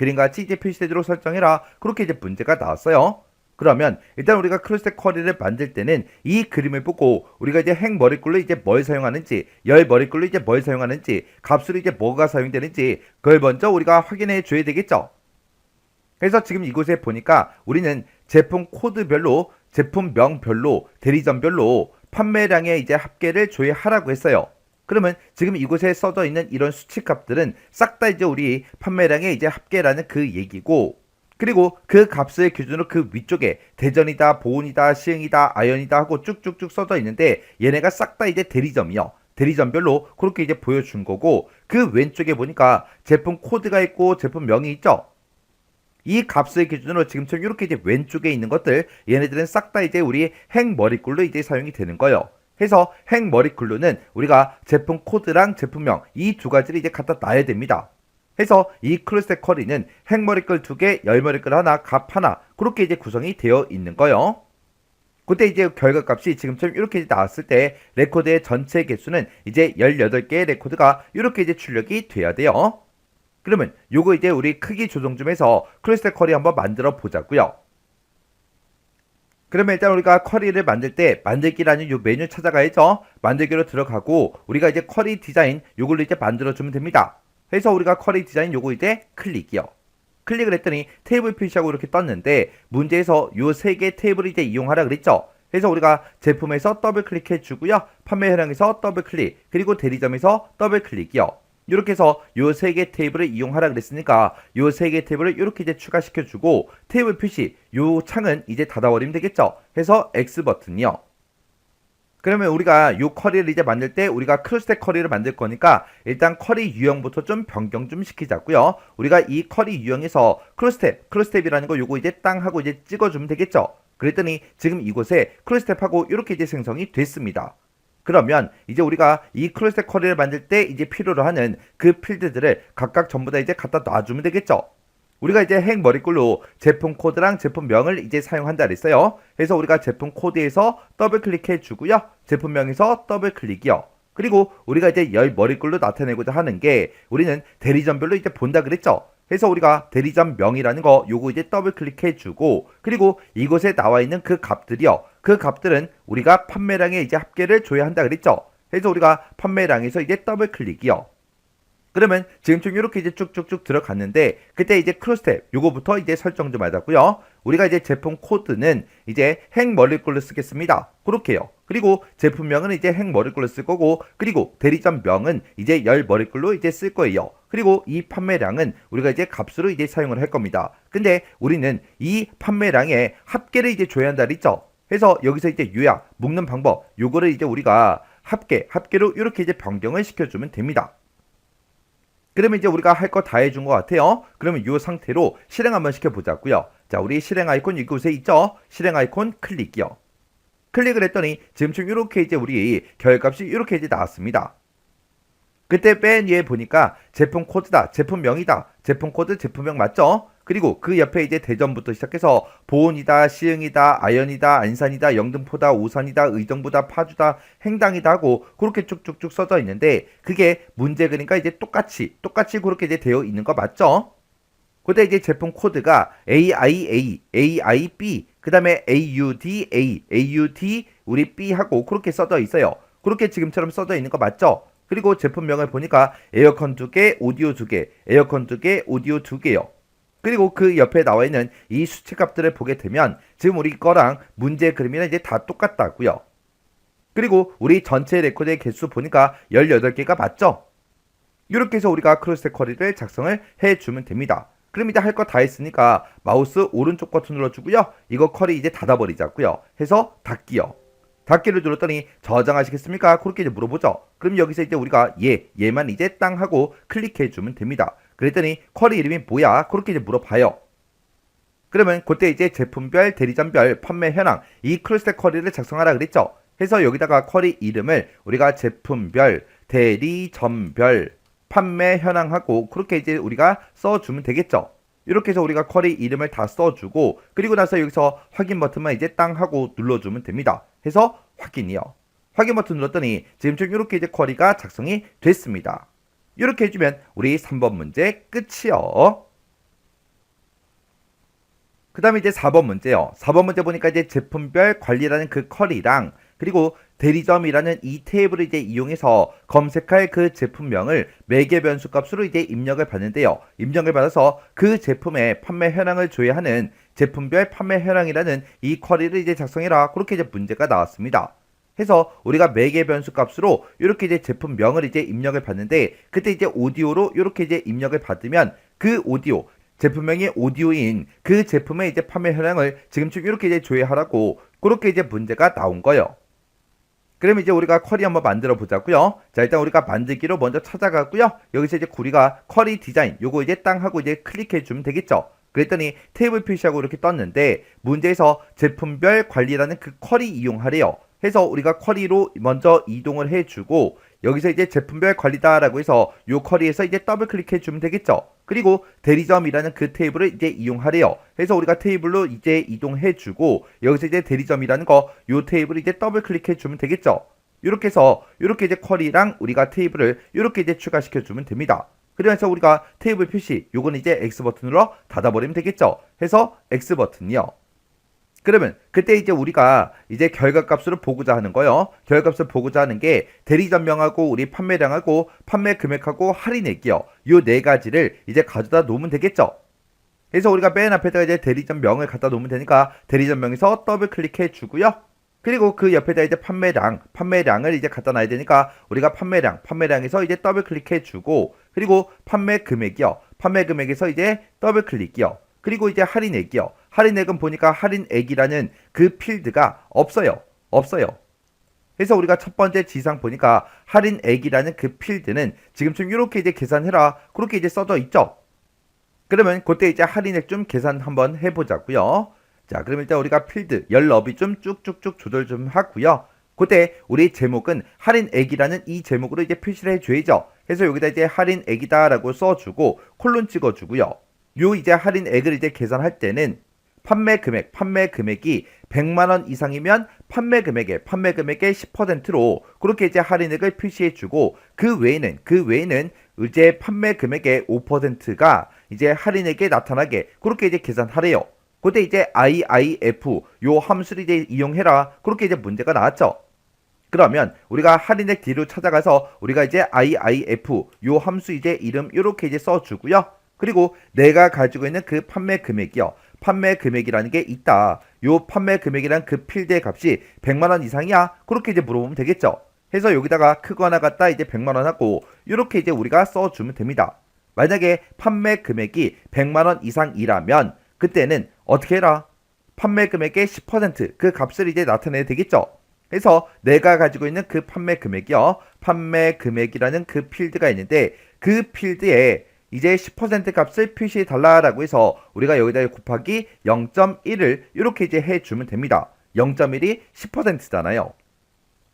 이제 표시되도록 설정해라. 그렇게 이제 문제가 나왔어요. 그러면 일단 우리가 크로스텍 쿼리를 만들 때는 이 그림을 보고 우리가 이제 행 머리글로 이제 뭘 사용하는지, 열 머리글로 이제 뭘 사용하는지, 값으로 이제 뭐가 사용되는지 그걸 먼저 우리가 확인해 줘야 되겠죠. 그래서 지금 이곳에 보니까 우리는 제품 코드별로, 제품명별로, 대리점별로 판매량의 이제 합계를 조회하라고 했어요. 그러면 지금 이곳에 써져 있는 이런 수치값들은 싹 다 이제 우리 판매량의 이제 합계라는 그 얘기고, 그리고 그 값을 기준으로 그 위쪽에 대전이다, 보온이다, 시흥이다, 아연이다 하고 쭉쭉쭉 써져 있는데 얘네가 싹 다 이제 대리점이요. 대리점별로 그렇게 이제 보여준 거고, 그 왼쪽에 보니까 제품 코드가 있고 제품명이 있죠. 이 값을 기준으로 지금처럼 이렇게 이제 왼쪽에 있는 것들 얘네들은 싹 다 이제 우리 행 머리글로 이제 사용이 되는 거예요. 해서 행 머리글로는 우리가 제품 코드랑 제품명 이 두 가지를 이제 갖다 놔야 됩니다. 해서 이 크로스텍 쿼리는 행 머리글 2개, 열 머리글 하나, 값 하나 그렇게 이제 구성이 되어 있는 거예요. 그때 이제 결과값이 지금처럼 이렇게 이제 나왔을 때 레코드의 전체 개수는 이제 18개의 레코드가 이렇게 이제 출력이 돼야 돼요. 그러면 요거 이제 우리 크기 조정 좀 해서 크로스텍 쿼리 한번 만들어 보자고요. 그러면 일단 우리가 쿼리를 만들 때 만들기라는 요 메뉴 찾아가야죠. 만들기로 들어가고 우리가 이제 쿼리 디자인 요걸로 이제 만들어 주면 됩니다. 그래서 우리가 쿼리 디자인 요거 이제 클릭이요. 클릭을 했더니 테이블 표시하고 이렇게 떴는데 문제에서 요 세 개 테이블을 이제 이용하라 그랬죠. 그래서 우리가 제품에서 더블 클릭해 주고요. 판매 현황에서 더블 클릭, 그리고 대리점에서 더블 클릭이요. 이렇게 해서 요 세 개 테이블을 이용하라 그랬으니까 요 세 개 테이블을 이렇게 이제 추가시켜 주고 테이블 표시 요 창은 이제 닫아버리면 되겠죠. 해서 X 버튼이요. 그러면 우리가 요 쿼리를 이제 만들 때 우리가 크로스텍 쿼리를 만들 거니까 일단 쿼리 유형부터 좀 변경 좀 시키자고요. 우리가 이 쿼리 유형에서 크로스텝이라는 거 요거 이제 땅 하고 이제 찍어주면 되겠죠. 그랬더니 지금 이곳에 크로스텝하고 이렇게 이제 생성이 됐습니다. 그러면 이제 우리가 이 크로스텍 쿼리를 만들 때 이제 필요로 하는 그 필드들을 각각 전부 다 이제 갖다 놔주면 되겠죠. 우리가 이제 행 머리글로 제품 코드랑 제품명을 이제 사용한다 그랬어요. 그래서 우리가 제품 코드에서 더블 클릭해 주고요. 제품명에서 더블 클릭이요. 그리고 우리가 이제 열 머리글로 나타내고자 하는 게 우리는 대리점별로 이제 본다 그랬죠. 그래서 우리가 대리점명이라는 거 요거 이제 더블 클릭해 주고 그리고 이곳에 나와 있는 그 값들이요. 그 값들은 우리가 판매량의 이제 합계를 줘야 한다 그랬죠. 그래서 우리가 판매량에서 이제 더블 클릭이요. 그러면 지금 좀 이렇게 이제 쭉쭉쭉 들어갔는데 그때 이제 크로스텝 요거부터 이제 설정 좀 하자고요. 우리가 이제 제품 코드는 이제 행 머리글로 쓰겠습니다. 그렇게요. 그리고 제품명은 이제 행 머리글로 쓸 거고 그리고 대리점명은 이제 열 머리글로 이제 쓸 거예요. 그리고 이 판매량은 우리가 이제 값으로 이제 사용을 할 겁니다. 근데 우리는 이 판매량의 합계를 이제 줘야 한다 그랬죠. 그래서 여기서 이제 요약 묶는 방법 요거를 이제 우리가 합계로 이렇게 이제 변경을 시켜주면 됩니다. 그러면 이제 우리가 할 거 다 해준 것 같아요. 그러면 이 상태로 실행 한번 시켜보자고요. 자, 우리 실행 아이콘 이곳에 있죠? 실행 아이콘 클릭이요. 클릭을 했더니 지금 이렇게 이제 우리 결값이 이렇게 이제 나왔습니다. 그때 맨 위에 보니까 제품 코드다, 제품명이다, 제품 코드, 제품명 맞죠? 그리고 그 옆에 이제 대전부터 시작해서 보온이다, 시흥이다, 아연이다, 안산이다, 영등포다, 오산이다, 의정부다, 파주다, 행당이다 하고 그렇게 쭉쭉쭉 써져 있는데 그게 문제 그러니까 이제 똑같이 그렇게 이제 되어 있는 거 맞죠? 그때 이제 제품 코드가 AIA, AIB, 그 다음에 AUDA, AUD 우리 B 하고 그렇게 써져 있어요. 그렇게 지금처럼 써져 있는 거 맞죠? 그리고 제품명을 보니까 에어컨 2개, 오디오 2개, 에어컨 2개, 오디오 2개요. 그리고 그 옆에 나와 있는 이 수치값들을 보게 되면 지금 우리 거랑 문제 그림이랑 이제 다 똑같다고요. 그리고 우리 전체 레코드의 개수 보니까 18개가 맞죠? 이렇게 해서 우리가 크로스텍 쿼리를 작성을 해주면 됩니다. 그럼 이제 할 거 다 했으니까 마우스 오른쪽 버튼 눌러주고요. 이거 쿼리 이제 닫아버리자고요. 해서 닫기요. 닫기를 눌렀더니 저장하시겠습니까? 그렇게 이제 물어보죠. 그럼 여기서 이제 우리가 얘만 이제 땅 하고 클릭해주면 됩니다. 그랬더니 쿼리 이름이 뭐야? 그렇게 이제 물어봐요. 그러면 그때 이제 제품별, 대리점별, 판매 현황 이 크로스텍 쿼리를 작성하라 그랬죠. 해서 여기다가 쿼리 이름을 우리가 제품별, 대리점별, 판매 현황하고 그렇게 이제 우리가 써주면 되겠죠. 이렇게 해서 우리가 쿼리 이름을 다 써주고 그리고 나서 여기서 확인 버튼만 이제 땅 하고 눌러주면 됩니다. 해서 확인이요. 확인 버튼 눌렀더니 지금처럼 이렇게 이제 쿼리가 작성이 됐습니다. 이렇게 해주면 우리 3번 문제 끝이요. 그 다음에 이제 4번 문제요. 4번 문제 보니까 이제 제품별 관리라는 그 쿼리랑 그리고 대리점이라는 이 테이블을 이제 이용해서 검색할 그 제품명을 매개 변수 값으로 이제 입력을 받는데요. 입력을 받아서 그 제품의 판매 현황을 조회하는 제품별 판매 현황이라는 이 쿼리를 이제 작성해라. 그렇게 이제 문제가 나왔습니다. 해서 우리가 매개 변수 값으로 이렇게 이제 제품명을 이제 입력을 받는데 그때 이제 오디오로 이렇게 이제 입력을 받으면 그 오디오 제품명이 오디오인 그 제품의 이제 판매 현황을 지금쯤 이렇게 이제 조회하라고 그렇게 이제 문제가 나온 거예요. 그럼 이제 우리가 쿼리 한번 만들어 보자고요. 자, 일단 우리가 만들기로 먼저 찾아가고요. 여기서 이제 우리가 쿼리 디자인 요거 이제 땅 하고 이제 클릭해 주면 되겠죠. 그랬더니 테이블 표시하고 이렇게 떴는데 문제에서 제품별 관리라는 그 쿼리 이용하래요. 해서 우리가 쿼리로 먼저 이동을 해주고 여기서 이제 제품별 관리다라고 해서 요 쿼리에서 이제 더블 클릭해 주면 되겠죠. 그리고 대리점이라는 그 테이블을 이제 이용하래요. 해서 우리가 테이블로 이제 이동해 주고 여기서 이제 대리점이라는 거 요 테이블을 이제 더블 클릭해 주면 되겠죠. 이렇게 해서 이렇게 이제 쿼리랑 우리가 테이블을 이렇게 이제 추가시켜 주면 됩니다. 그래서 우리가 테이블 표시 요거는 이제 X 버튼으로 닫아버리면 되겠죠. 해서 X 버튼이요. 그러면 그때 이제 우리가 이제 결과값으로 보고자 하는 거요. 결과값을 보고자 하는 게 대리점명하고 우리 판매량하고 판매 금액하고 할인액이요. 요 네 가지를 이제 가져다 놓으면 되겠죠. 그래서 우리가 맨 앞에다가 이제 대리점명을 갖다 놓으면 되니까 대리점명에서 더블 클릭해 주고요. 그리고 그 옆에다 이제 판매량을 이제 갖다 놔야 되니까 우리가 판매량에서 이제 더블 클릭해 주고 그리고 판매 금액이요. 판매 금액에서 이제 더블 클릭이요. 그리고 이제 할인액이요. 할인액은 보니까 할인액이라는 그 필드가 없어요. 그래서 우리가 첫 번째 지상 보니까 할인액이라는 그 필드는 지금쯤 이렇게 이제 계산해라. 그렇게 이제 써져 있죠. 그러면 그때 이제 할인액 좀 계산 한번 해보자고요. 자, 그럼 일단 우리가 필드 열 너비 좀 쭉쭉쭉 조절 좀 하고요. 그때 우리 제목은 할인액이라는 이 제목으로 이제 표시를 해줘야죠. 그래서 여기다 이제 할인액이다라고 써주고 콜론 찍어주고요. 요 이제 할인액을 이제 계산할 때는 판매 금액이 100만원 이상이면 판매 금액의 10%로 그렇게 이제 할인액을 표시해 주고 그 외에는 이제 판매 금액의 5%가 이제 할인액에 나타나게 그렇게 이제 계산하래요. 그때 이제 IIF 요 함수를 이제 이용해라. 그렇게 이제 문제가 나왔죠. 그러면 우리가 할인액 뒤로 찾아가서 우리가 이제 IIF 요 함수 이제 이름 이렇게 이제 써주고요. 그리고 내가 가지고 있는 그 판매 금액이요. 판매 금액이라는 게 있다. 요 판매 금액이란 그 필드의 값이 100만원 이상이야? 그렇게 이제 물어보면 되겠죠. 해서 여기다가 크거나 같다 이제 100만원 하고 이렇게 이제 우리가 써주면 됩니다. 만약에 판매 금액이 100만원 이상이라면 그때는 어떻게 해라? 판매 금액의 10% 그 값을 이제 나타내야 되겠죠. 해서 내가 가지고 있는 그 판매 금액이요. 판매 금액이라는 그 필드가 있는데 그 필드에 이제 10% 값을 표시해 달라라고 해서 우리가 여기다 곱하기 0.1을 이렇게 이제 해주면 됩니다. 0.1이 10%잖아요.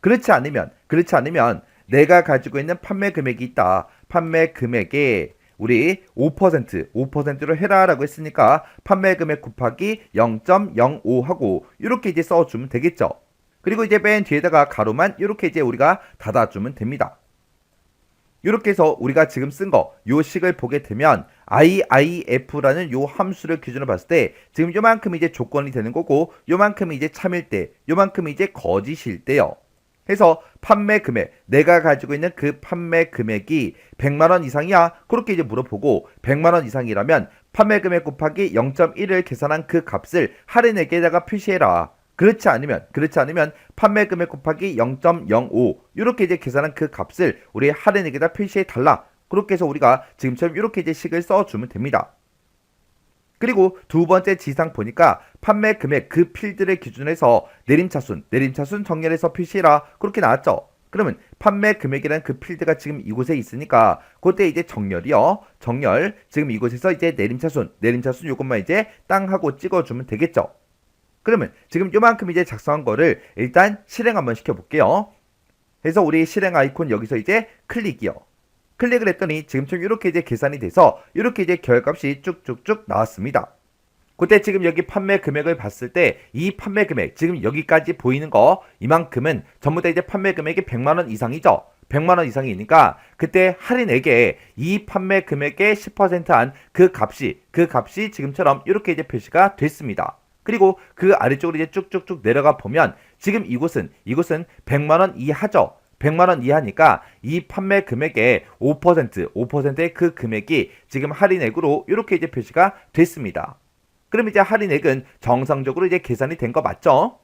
그렇지 않으면 내가 가지고 있는 판매 금액이 있다. 판매 금액에 우리 5%로 해라라고 했으니까 판매 금액 곱하기 0.05 하고 이렇게 이제 써주면 되겠죠. 그리고 이제 맨 뒤에다가 가로만 이렇게 이제 우리가 닫아주면 됩니다. 이렇게 해서 우리가 지금 쓴 거, 요 식을 보게 되면 IIF라는 요 함수를 기준으로 봤을 때 지금 요만큼 이제 조건이 되는 거고 요만큼이 이제 참일 때, 요만큼이 이제 거짓일 때요. 해서 판매 금액, 내가 가지고 있는 그 판매 금액이 100만원 이상이야? 그렇게 이제 물어보고 100만원 이상이라면 판매 금액 곱하기 0.1을 계산한 그 값을 할인액에다가 표시해라. 그렇지 않으면 판매 금액 곱하기 0.05 이렇게 이제 계산한 그 값을 우리 할인액에다 표시해 달라. 그렇게 해서 우리가 지금처럼 이렇게 이제 식을 써주면 됩니다. 그리고 두 번째 지상 보니까 판매 금액 그 필드를 기준으로 해서 내림차순 정렬해서 표시해라. 그렇게 나왔죠. 그러면 판매 금액이라는 그 필드가 지금 이곳에 있으니까 그때 이제 정렬 지금 이곳에서 이제 내림차순 요것만 이제 땅 하고 찍어주면 되겠죠. 그러면 지금 요만큼 이제 작성한 거를 일단 실행 한번 시켜볼게요. 그래서 우리 실행 아이콘 여기서 이제 클릭이요. 클릭을 했더니 지금처럼 이렇게 이제 계산이 돼서 이렇게 이제 결값이 쭉쭉쭉 나왔습니다. 그때 지금 여기 판매 금액을 봤을 때 이 판매 금액 지금 여기까지 보이는 거 이만큼은 전부 다 이제 판매 금액이 100만원 이상이죠. 100만원 이상이니까 그때 할인액에 이 판매 금액의 10%한 그 값이 지금처럼 이렇게 이제 표시가 됐습니다. 그리고 그 아래쪽으로 이제 쭉쭉쭉 내려가 보면 지금 이곳은 100만원 이하죠. 100만원 이하니까 이 판매 금액의 5%의 그 금액이 지금 할인액으로 이렇게 이제 표시가 됐습니다. 그럼 이제 할인액은 정상적으로 이제 계산이 된 거 맞죠?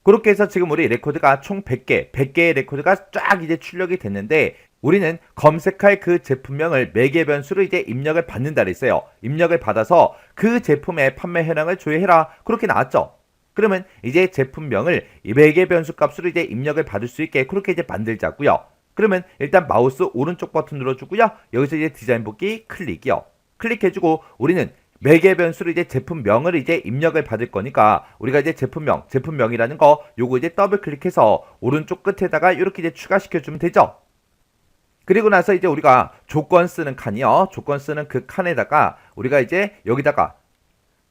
그렇게 해서 지금 우리 레코드가 총 100개의 레코드가 쫙 이제 출력이 됐는데 우리는 검색할 그 제품명을 매개 변수로 이제 입력을 받는다 그랬어요. 입력을 받아서 그 제품의 판매 현황을 조회해라. 그렇게 나왔죠. 그러면 이제 제품명을 매개 변수 값으로 이제 입력을 받을 수 있게 그렇게 이제 만들자고요. 그러면 일단 마우스 오른쪽 버튼 눌러주고요. 여기서 이제 디자인 복귀 클릭이요. 클릭해주고 우리는 매개 변수로 이제 제품명을 이제 입력을 받을 거니까 우리가 이제 제품명이라는 거 요거 이제 더블 클릭해서 오른쪽 끝에다가 이렇게 이제 추가시켜주면 되죠. 그리고 나서 이제 우리가 조건 쓰는 칸이요. 조건 쓰는 그 칸에다가 우리가 이제 여기다가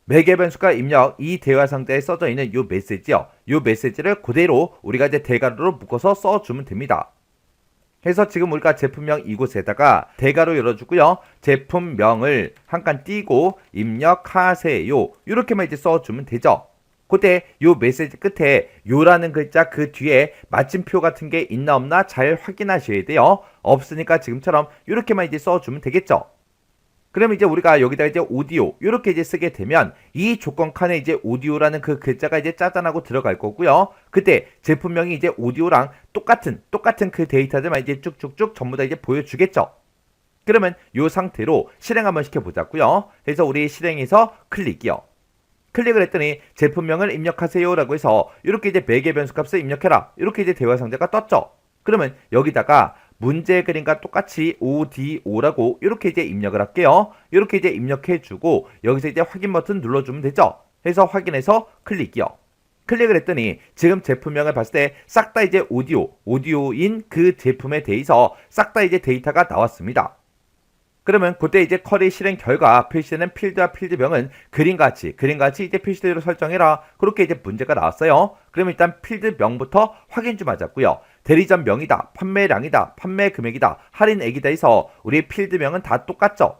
매개 변수가 입력 이 대화 상자에 써져 있는 요 메시지요. 요 메시지를 그대로 우리가 이제 대괄호로 묶어서 써주면 됩니다. 그래서 지금 우리가 제품명 이곳에다가 대괄호 열어주고요. 제품명을 한 칸 띄고 입력하세요. 이렇게만 이제 써주면 되죠. 그때 요 메시지 끝에 요라는 글자 그 뒤에 마침표 같은 게 있나 없나 잘 확인하셔야 돼요. 없으니까 지금처럼 이렇게만 이제 써주면 되겠죠. 그럼 이제 우리가 여기다 이제 오디오 이렇게 이제 쓰게 되면 이 조건 칸에 이제 오디오라는 그 글자가 이제 짜잔하고 들어갈 거고요. 그때 제품명이 이제 오디오랑 똑같은 그 데이터들만 이제 쭉쭉쭉 전부 다 이제 보여주겠죠. 그러면 이 상태로 실행 한번 시켜보자고요. 그래서 우리 실행해서 클릭이요. 클릭을 했더니 제품명을 입력하세요 라고 해서 이렇게 이제 매개 변수 값을 입력해라. 이렇게 이제 대화 상자가 떴죠. 그러면 여기다가 문제 그림과 똑같이 ODO라고 이렇게 이제 입력을 할게요. 이렇게 이제 입력해주고 여기서 이제 확인 버튼 눌러주면 되죠. 해서 확인해서 클릭이요. 클릭을 했더니 지금 제품명을 봤을 때 싹 다 이제 오디오인 그 제품에 대해서 싹 다 이제 데이터가 나왔습니다. 그러면 그때 이제 쿼리 실행 결과 표시되는 필드와 필드명은 그림같이 이제 표시대로 설정해라. 그렇게 이제 문제가 나왔어요. 그러면 일단 필드명부터 확인 좀 하자고요. 대리점 명이다, 판매량이다, 판매 금액이다, 할인액이다 해서 우리 필드명은 다 똑같죠.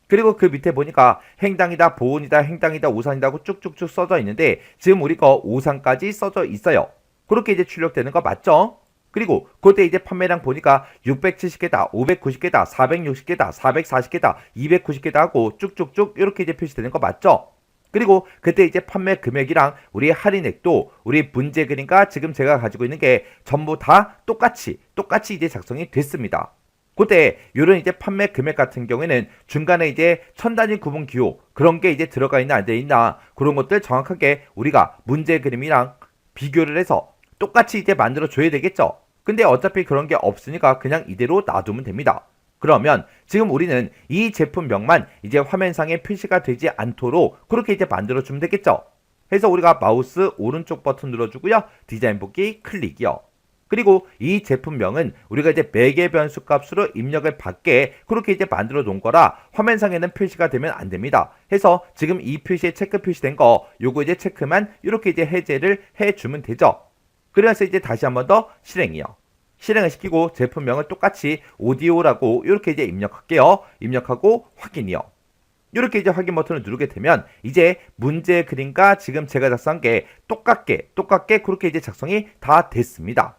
그리고 그 밑에 보니까 행당이다, 보온이다, 행당이다, 오산이다 하고 쭉쭉쭉 써져 있는데 지금 우리 거 오산까지 써져 있어요. 그렇게 이제 출력되는 거 맞죠? 그리고 그때 이제 판매량 보니까 670개다, 590개다, 460개다, 440개다, 290개다 하고 쭉쭉쭉 이렇게 이제 표시되는 거 맞죠? 그리고 그때 이제 판매 금액이랑 우리 할인액도 우리 문제 그림과 지금 제가 가지고 있는 게 전부 다 똑같이 이제 작성이 됐습니다. 그때 요런 이제 판매 금액 같은 경우에는 중간에 이제 천단위 구분 기호 그런 게 이제 들어가 있나 안 돼 있나 그런 것들 정확하게 우리가 문제 그림이랑 비교를 해서 똑같이 이제 만들어 줘야 되겠죠. 근데 어차피 그런 게 없으니까 그냥 이대로 놔두면 됩니다. 그러면 지금 우리는 이 제품명만 이제 화면상에 표시가 되지 않도록 그렇게 이제 만들어 주면 되겠죠. 그래서 우리가 마우스 오른쪽 버튼 눌러주고요. 디자인 복귀 클릭이요. 그리고 이 제품명은 우리가 이제 매개 변수 값으로 입력을 받게 그렇게 이제 만들어 놓은 거라 화면상에는 표시가 되면 안 됩니다. 해서 지금 이 표시에 체크 표시된 거 요거 이제 체크만 이렇게 이제 해제를 해주면 되죠. 그래서 이제 다시 한 번 더 실행이요. 실행을 시키고 제품명을 똑같이 오디오라고 이렇게 이제 입력할게요. 입력하고 확인이요. 이렇게 이제 확인 버튼을 누르게 되면 이제 문제 그림과 지금 제가 작성한 게 똑같게 그렇게 이제 작성이 다 됐습니다.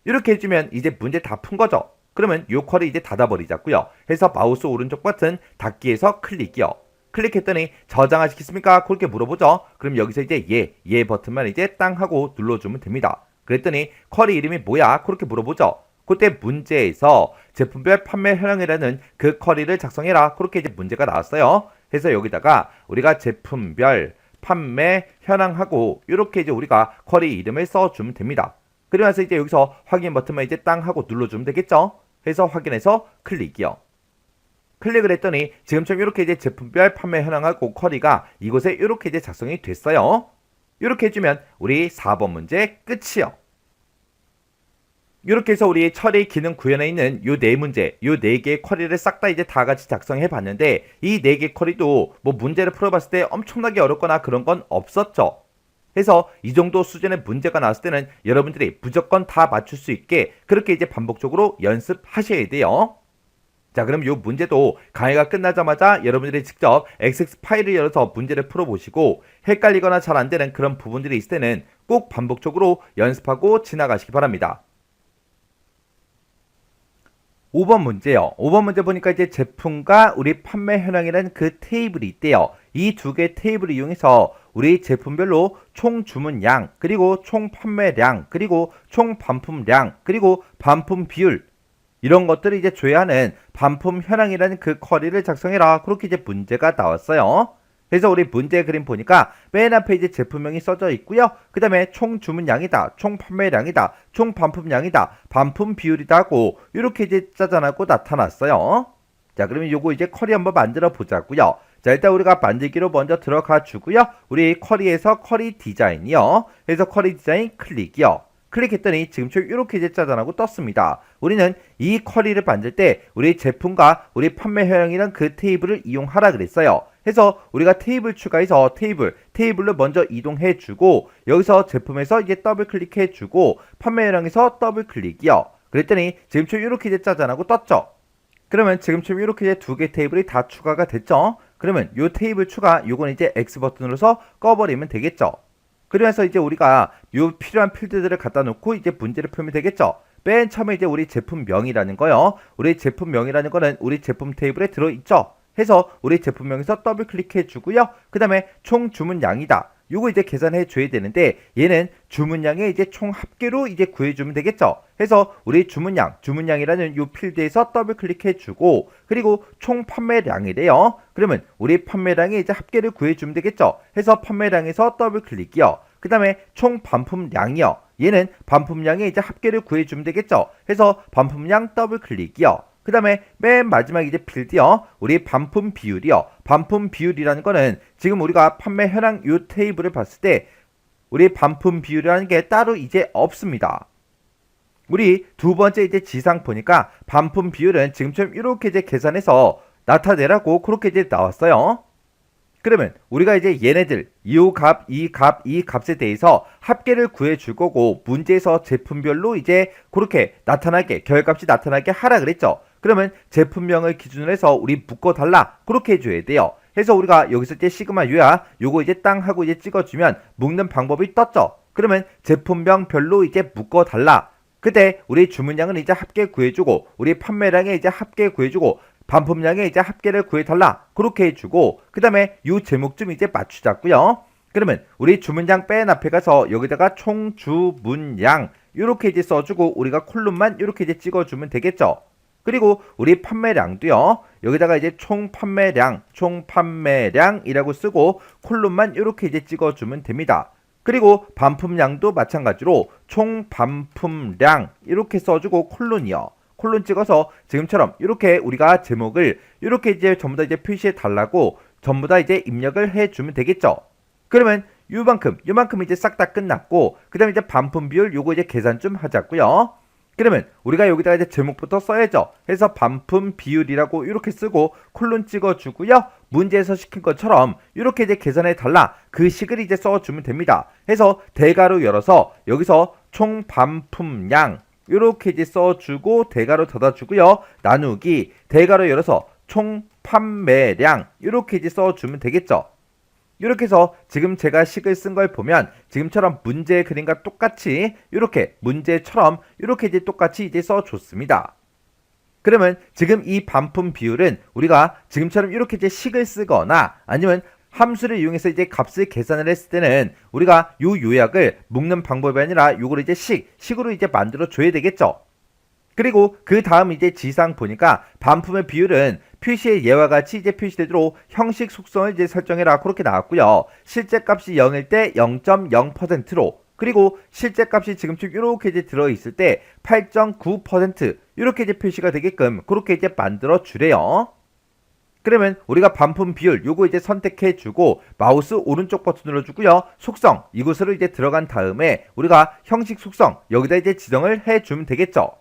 이렇게 해주면 이제 문제 다 푼 거죠. 그러면 요 쿼리 이제 닫아버리자고요. 해서 마우스 오른쪽 버튼 닫기에서 클릭이요. 클릭했더니 저장하시겠습니까? 그렇게 물어보죠. 그럼 여기서 이제 예 버튼만 이제 땅 하고 눌러주면 됩니다. 그랬더니 쿼리 이름이 뭐야? 그렇게 물어보죠. 그때 문제에서 제품별 판매 현황이라는 그 쿼리를 작성해라. 그렇게 이제 문제가 나왔어요. 그래서 여기다가 우리가 제품별 판매 현황하고 이렇게 이제 우리가 쿼리 이름을 써주면 됩니다. 그러면서 이제 여기서 확인 버튼만 이제 땅 하고 눌러주면 되겠죠. 해서 확인해서 클릭이요. 클릭을 했더니 지금처럼 이렇게 이제 제품별 판매 현황하고 쿼리가 이곳에 이렇게 이제 작성이 됐어요. 이렇게 해주면 우리 4번 문제 끝이요. 이렇게 해서 우리 처리 기능 구현에 있는 요 네 문제, 요 네 개의 쿼리를 싹 다 이제 다 같이 작성해 봤는데 이 네 개 쿼리도 뭐 문제를 풀어봤을 때 엄청나게 어렵거나 그런 건 없었죠. 해서 이 정도 수준의 문제가 나왔을 때는 여러분들이 무조건 다 맞출 수 있게 그렇게 이제 반복적으로 연습하셔야 돼요. 자, 그럼 이 문제도 강의가 끝나자마자 여러분들이 직접 XX 파일을 열어서 문제를 풀어보시고 헷갈리거나 잘 안 되는 그런 부분들이 있을 때는 꼭 반복적으로 연습하고 지나가시기 바랍니다. 5번 문제요. 5번 문제 보니까 이제 제품과 우리 판매 현황이라는 그 테이블이 있대요. 이 두 개의 테이블을 이용해서 우리 제품별로 총 주문량, 그리고 총 판매량, 그리고 총 반품량, 그리고 반품 비율 이런 것들을 이제 조회하는 반품 현황이라는 그 쿼리를 작성해라. 그렇게 이제 문제가 나왔어요. 그래서 우리 문제 그림 보니까 맨 앞에 이제 제품명이 써져 있고요. 그 다음에 총 주문량이다, 총 판매량이다, 총 반품량이다, 반품 비율이다 하고 이렇게 이제 짜잔하고 나타났어요. 자, 그러면 요거 이제 쿼리 한번 만들어 보자고요. 자, 일단 우리가 만들기로 먼저 들어가 주고요. 우리 쿼리에서 쿼리 디자인이요. 그래서 쿼리 디자인 클릭이요. 클릭했더니 지금처럼 이렇게 이제 짜잔하고 떴습니다. 우리는 이 쿼리를 만들 때 우리 제품과 우리 판매 현황이란 그 테이블을 이용하라 그랬어요. 해서 우리가 테이블 추가해서 테이블로 먼저 이동해 주고 여기서 제품에서 이제 더블 클릭해 주고 판매 현황에서 더블 클릭이요. 그랬더니 지금처럼 이렇게 이제 짜잔하고 떴죠. 그러면 지금처럼 이렇게 이제 두 개 테이블이 다 추가가 됐죠. 그러면 요 테이블 추가 요건 이제 X 버튼으로서 꺼버리면 되겠죠. 그러면서 이제 우리가 요 필요한 필드들을 갖다 놓고 이제 문제를 풀면 되겠죠. 맨 처음에 이제 우리 제품명이라는 거요. 우리 제품명이라는 거는 우리 제품 테이블에 들어있죠. 해서 우리 제품명에서 더블 클릭해 주고요. 그 다음에 총 주문량이다. 요거 이제 계산해 줘야 되는데 얘는 주문량의 이제 총 합계로 이제 구해주면 되겠죠. 해서 우리 주문량이라는 요 필드에서 더블 클릭해 주고 그리고 총 판매량이래요. 그러면 우리 판매량의 이제 합계를 구해주면 되겠죠. 해서 판매량에서 더블 클릭이요. 그 다음에 총 반품량이요. 얘는 반품량의 이제 합계를 구해주면 되겠죠. 해서 반품량 더블 클릭이요. 그 다음에 맨 마지막 이제 필드요. 우리 반품 비율이요. 반품 비율이라는 거는 지금 우리가 판매 현황 요 테이블을 봤을 때 우리 반품 비율이라는 게 따로 이제 없습니다. 우리 두 번째 이제 지상 보니까 반품 비율은 지금처럼 이렇게 이제 계산해서 나타내라고 그렇게 이제 나왔어요. 그러면 우리가 이제 얘네들 이 값에 대해서 합계를 구해 줄 거고 문제에서 제품별로 이제 그렇게 나타나게 결값이 나타나게 하라 그랬죠. 그러면 제품명을 기준으로 해서 우리 묶어달라 그렇게 해줘야 돼요. 해서 우리가 여기서 이제 시그마 U야 요거 이제 땅 하고 이제 찍어주면 묶는 방법이 떴죠. 그러면 제품명별로 이제 묶어달라. 그때 우리 주문량은 이제 합계 구해주고 우리 판매량에 이제 합계 구해주고 반품량에 이제 합계를 구해달라 그렇게 해주고 그 다음에 요 제목 좀 이제 맞추자고요. 그러면 우리 주문량 맨 앞에 가서 여기다가 총 주문량 이렇게 이제 써주고 우리가 콜론만 이렇게 이제 찍어주면 되겠죠. 그리고 우리 판매량도요. 여기다가 이제 총 판매량이라고 쓰고 콜론만 이렇게 이제 찍어주면 됩니다. 그리고 반품량도 마찬가지로 총 반품량 이렇게 써주고 콜론이요. 콜론 찍어서 지금처럼 이렇게 우리가 제목을 이렇게 이제 전부 다 이제 표시해 달라고 전부 다 이제 입력을 해주면 되겠죠. 그러면 요만큼 이제 싹 다 끝났고 그 다음에 이제 반품 비율 요거 이제 계산 좀 하자고요. 그러면 우리가 여기다가 이제 제목부터 써야죠. 해서 반품 비율이라고 이렇게 쓰고 콜론 찍어주고요. 문제에서 시킨 것처럼 이렇게 이제 계산해 달라 그 식을 이제 써주면 됩니다. 해서 대괄호 열어서 여기서 총 반품량 이렇게 이제 써주고 대괄호 닫아주고요. 나누기 대괄호 열어서 총 판매량 이렇게 이제 써주면 되겠죠. 이렇게 해서 지금 제가 식을 쓴 걸 보면 지금처럼 문제 그림과 똑같이 이렇게 문제처럼 이렇게 이제 똑같이 이제 써줬습니다. 그러면 지금 이 반품 비율은 우리가 지금처럼 이렇게 이제 식을 쓰거나 아니면 함수를 이용해서 이제 값을 계산을 했을 때는 우리가 요 요약을 묶는 방법이 아니라 요걸 이제 식으로 이제 만들어 줘야 되겠죠. 그리고 그 다음 이제 지상 보니까 반품의 비율은 표시의 예와 같이 이제 표시되도록 형식 속성을 이제 설정해라 그렇게 나왔고요. 실제 값이 0일 때 0.0%로 그리고 실제 값이 지금쯤 이렇게 이제 들어있을 때 8.9% 이렇게 이제 표시가 되게끔 그렇게 이제 만들어 주래요. 그러면 우리가 반품 비율 요거 이제 선택해 주고 마우스 오른쪽 버튼 눌러주고요. 속성 이곳으로 이제 들어간 다음에 우리가 형식 속성 여기다 이제 지정을 해 주면 되겠죠.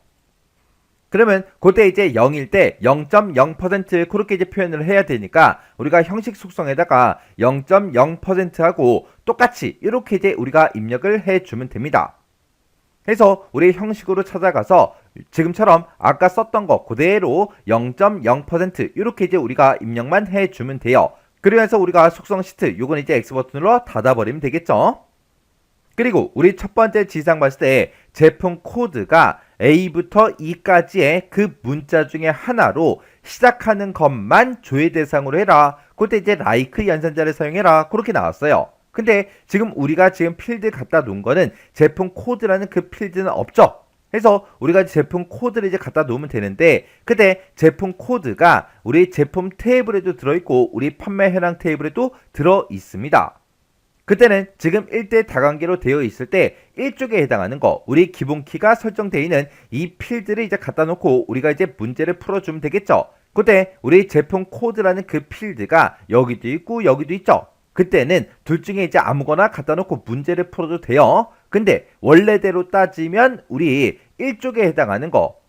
그러면 그때 이제 0일 때 0.0% 그렇게 이제 표현을 해야 되니까 우리가 형식 속성에다가 0.0% 하고 똑같이 이렇게 이제 우리가 입력을 해 주면 됩니다. 해서 우리 형식으로 찾아가서 지금처럼 아까 썼던 거 그대로 0.0% 이렇게 이제 우리가 입력만 해 주면 돼요. 그러면서 우리가 속성 시트 요건 이제 X 버튼으로 닫아버리면 되겠죠. 그리고 우리 첫 번째 지상 봤을 때 제품 코드가 A부터 E까지의 그 문자 중에 하나로 시작하는 것만 조회 대상으로 해라. 그때 이제 like 연산자를 사용해라. 그렇게 나왔어요. 근데 지금 우리가 지금 필드 갖다 놓은 거는 제품 코드라는 그 필드는 없죠. 해서 우리가 제품 코드를 이제 갖다 놓으면 되는데 그때 제품 코드가 우리 제품 테이블에도 들어있고 우리 판매 현황 테이블에도 들어 있습니다. 그때는 지금 1대 다관계로 되어 있을 때 1쪽에 해당하는 거 우리 기본 키가 설정되어 있는 이 필드를 이제 갖다 놓고 우리가 이제 문제를 풀어주면 되겠죠. 그때 우리 제품 코드라는 그 필드가 여기도 있고 여기도 있죠. 그때는 둘 중에 이제 아무거나 갖다 놓고 문제를 풀어도 돼요. 근데 원래대로 따지면 우리 1쪽에 해당하는 거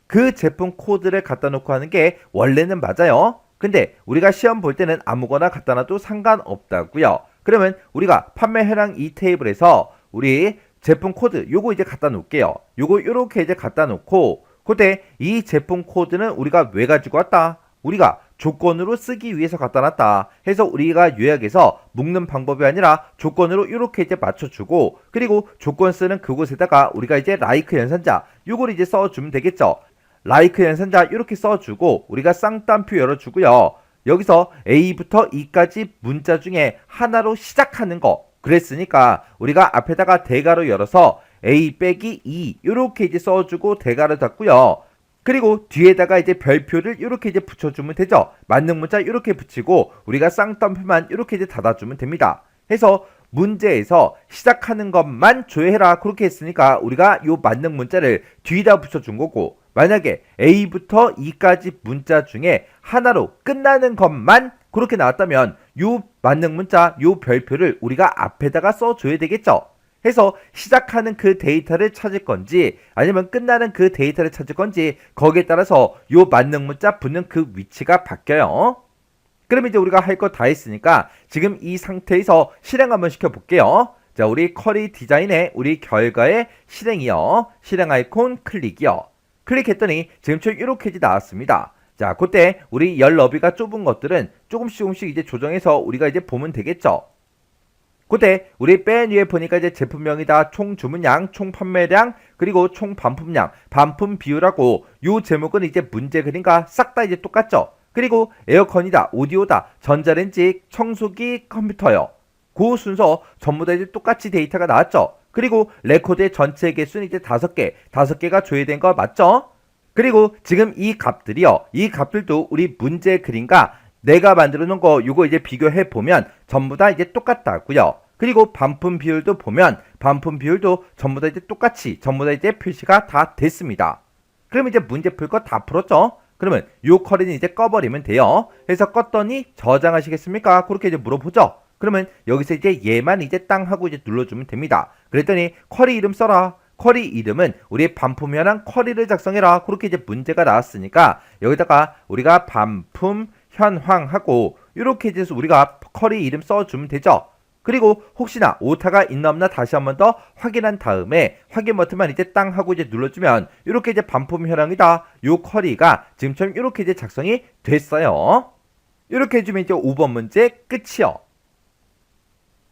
그 제품 코드를 갖다 놓고 하는 게 원래는 맞아요. 근데 우리가 시험 볼 때는 아무거나 갖다 놔도 상관없다고요. 그러면 우리가 판매 현황 이 테이블에서 우리 제품 코드 요거 이제 갖다 놓을게요. 요거 요렇게 이제 갖다 놓고 그때 이 제품 코드는 우리가 왜 가지고 왔다? 우리가 조건으로 쓰기 위해서 갖다 놨다 해서 우리가 요약해서 묶는 방법이 아니라 조건으로 이렇게 이제 맞춰주고 그리고 조건 쓰는 그곳에다가 우리가 이제 like 연산자 요걸 이제 써주면 되겠죠. like 연산자 이렇게 써주고 우리가 쌍따옴표 열어주고요. 여기서 A부터 E까지 문자 중에 하나로 시작하는 거 그랬으니까 우리가 앞에다가 대괄호 열어서 A 빼기 E 이렇게 이제 써주고 대괄호 닫고요. 그리고 뒤에다가 이제 별표를 이렇게 이제 붙여주면 되죠. 맞는 문자 이렇게 붙이고 우리가 쌍따옴표만 이렇게 이제 닫아주면 됩니다. 해서 문제에서 시작하는 것만 조회해라 그렇게 했으니까 우리가 요 맞는 문자를 뒤에다 붙여준 거고 만약에 A부터 E까지 문자 중에 하나로 끝나는 것만 그렇게 나왔다면 요 맞는 문자 요 별표를 우리가 앞에다가 써줘야 되겠죠. 해서 시작하는 그 데이터를 찾을 건지 아니면 끝나는 그 데이터를 찾을 건지 거기에 따라서 요 맞는 문자 붙는 그 위치가 바뀌어요. 그럼 이제 우리가 할 거 다 했으니까 지금 이 상태에서 실행 한번 시켜볼게요. 자, 우리 쿼리 디자인의 우리 결과의 실행이요. 실행 아이콘 클릭이요. 클릭했더니 지금처럼 이렇게 이제 나왔습니다. 자, 그때 우리 열 너비가 좁은 것들은 조금씩 이제 조정해서 우리가 이제 보면 되겠죠. 그때 우리 맨 위에 보니까 이제 제품명이다, 총 주문량, 총 판매량, 그리고 총 반품량, 반품 비율하고 요 제목은 이제 문제 그림과 싹 다 이제 똑같죠. 그리고 에어컨이다, 오디오다, 전자레인지, 청소기, 컴퓨터요. 그 순서 전부 다 이제 똑같이 데이터가 나왔죠. 그리고 레코드의 전체 개수는 이제 5개가 조회된 거 맞죠? 그리고 지금 이 값들이요. 이 값들도 우리 문제 그림과 내가 만들어 놓은 거 요거 이제 비교해 보면 전부 다 이제 똑같다고요. 그리고 반품 비율도 보면 반품 비율도 전부 다 이제 똑같이 전부 다 이제 표시가 다 됐습니다. 그럼 이제 문제 풀 거 다 풀었죠? 그러면 요 쿼리는 이제 꺼버리면 돼요. 그래서 껐더니 저장하시겠습니까? 그렇게 이제 물어보죠. 그러면 여기서 이제 얘만 이제 땅 하고 이제 눌러주면 됩니다. 그랬더니 쿼리 이름 써라. 쿼리 이름은 우리 반품 현황 쿼리를 작성해라. 그렇게 이제 문제가 나왔으니까 여기다가 우리가 반품 현황하고 이렇게 해서 우리가 쿼리 이름 써주면 되죠. 그리고 혹시나 오타가 있나 없나 다시 한번 더 확인한 다음에 확인 버튼만 이제 땅 하고 이제 눌러주면 이렇게 이제 반품 현황이다. 요 쿼리가 지금처럼 이렇게 이제 작성이 됐어요. 이렇게 해주면 이제 5번 문제 끝이요.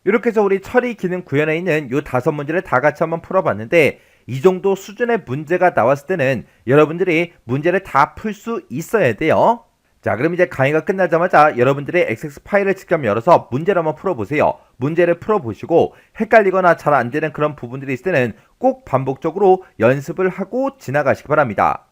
이렇게 해서 우리 처리 기능 구현에 있는 요 5문제를 다 같이 한번 풀어봤는데 이 정도 수준의 문제가 나왔을 때는 여러분들이 문제를 다 풀 수 있어야 돼요. 자, 그럼 이제 강의가 끝나자마자 여러분들의 XX 파일을 직접 열어서 문제를 한번 풀어보세요. 문제를 풀어보시고 헷갈리거나 잘 안 되는 그런 부분들이 있을 때는 꼭 반복적으로 연습을 하고 지나가시기 바랍니다.